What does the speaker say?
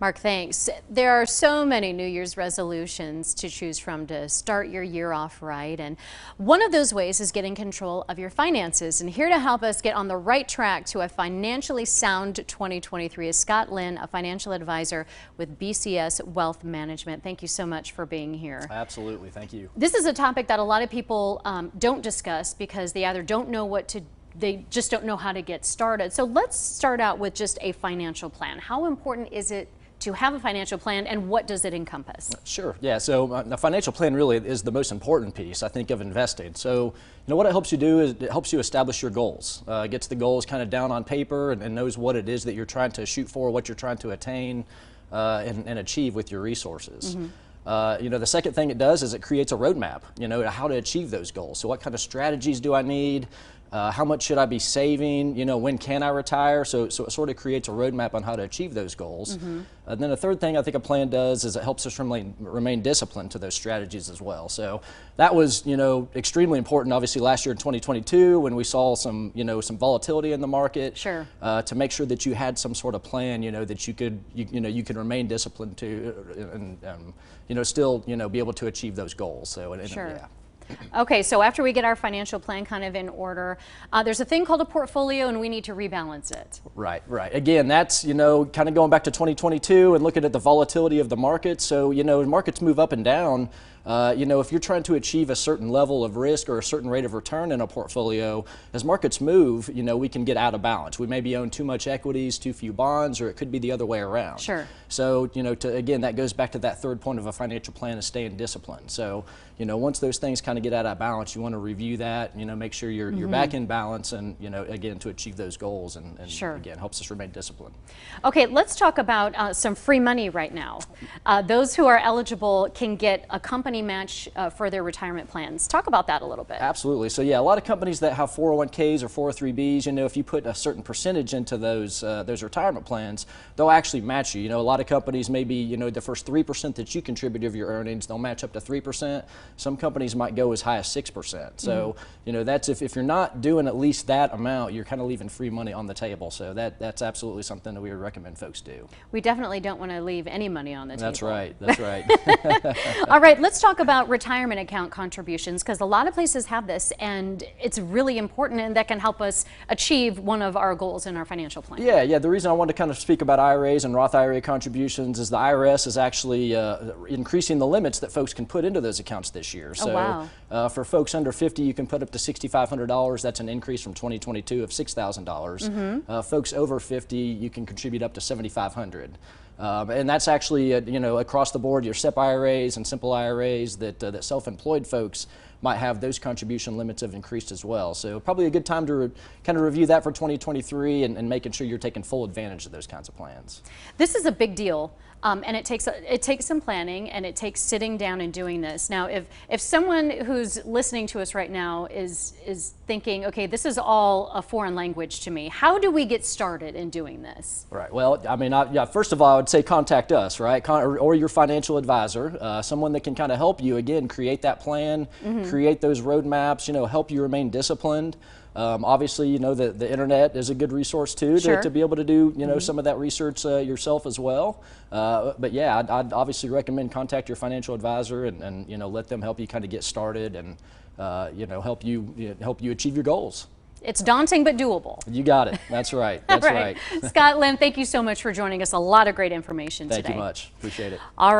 Mark, thanks. There are so many New Year's resolutions to choose from to start your year off right, and one of those ways is getting control of your finances. And here to help us get on the right track to a financially sound 2023 is Scott Lynn, a financial advisor with BCS Wealth Management. Thank you so much for being here. Absolutely, thank you. This is a topic that a lot of people don't discuss because they either don't know what to they just don't know how to get started. So let's start out with just a financial plan. How important is it to have a financial plan, and what does it encompass? Sure, yeah, so the financial plan really is the most important piece, I think, of investing. So, what it helps you do is it helps you establish your goals. Gets the goals kind of down on paper and knows what it is that you're trying to shoot for, what you're trying to attain and achieve with your resources. Mm-hmm. The second thing it does is it creates a roadmap, how to achieve those goals. So what kind of strategies do I need? How much should I be saving? When can I retire? So it sort of creates a roadmap on how to achieve those goals. Mm-hmm. And then the third thing I think a plan does is it helps us remain disciplined to those strategies as well. So that was, extremely important, obviously, last year in 2022 when we saw some volatility in the market. Sure. To make sure that you had some sort of plan, that you could remain disciplined to, and still, be able to achieve those goals. So, sure. Yeah. Okay, so after we get our financial plan kind of in order, there's a thing called a portfolio and we need to rebalance it. Right. Again, that's, kind of going back to 2022 and looking at the volatility of the market. So, markets move up and down. If you're trying to achieve a certain level of risk or a certain rate of return in a portfolio, as markets move, we can get out of balance. We maybe own too much equities, too few bonds, or it could be the other way around. Sure. So, again, that goes back to that third point of a financial plan is staying disciplined. So, once those things kind of get out of balance, you want to review that, make sure you're back in balance and, again, to achieve those goals and sure. Again, helps us remain disciplined. Okay, let's talk about some free money right now. Those who are eligible can get a company match for their retirement plans. Talk about that a little bit. Absolutely. So yeah, a lot of companies that have 401ks or 403bs, if you put a certain percentage into those retirement plans, they'll actually match you. A lot of companies maybe, the first 3% that you contribute of your earnings, they'll match up to 3%. Some companies might go as high as 6%. So, that's if you're not doing at least that amount, you're kind of leaving free money on the table. So that's absolutely something that we would recommend folks do. We definitely don't want to leave any money on the table. That's right. That's right. All right, let's talk about retirement account contributions, because a lot of places have this and it's really important, and that can help us achieve one of our goals in our financial plan. Yeah. The reason I wanted to kind of speak about IRAs and Roth IRA contributions is the IRS is actually increasing the limits that folks can put into those accounts this year. So, wow. For folks under 50, you can put up to $6,500. That's an increase from 2022 of $6,000. Mm-hmm. Folks over 50, you can contribute up to $7,500. And that's actually, across the board, your SEP IRAs and simple IRAs that self-employed folks might have, those contribution limits have increased as well. So probably a good time to kind of review that for 2023 and making sure you're taking full advantage of those kinds of plans. This is a big deal. And it takes some planning, and it takes sitting down and doing this. Now, if someone who's listening to us right now is thinking, okay, this is all a foreign language to me, how do we get started in doing this? Right. Well, I mean, first of all, I would say contact us, right, or your financial advisor, someone that can kind of help you again create that plan, mm-hmm. create those roadmaps, help you remain disciplined. Obviously, the internet is a good resource too Sure. to be able to do, mm-hmm. some of that research yourself as well. But yeah, I'd obviously recommend contact your financial advisor and let them help you kind of get started and help you achieve your goals. It's daunting but doable. You got it. That's right. That's right. Scott Lynn, thank you so much for joining us. A lot of great information today. Thank you much. Appreciate it. All right.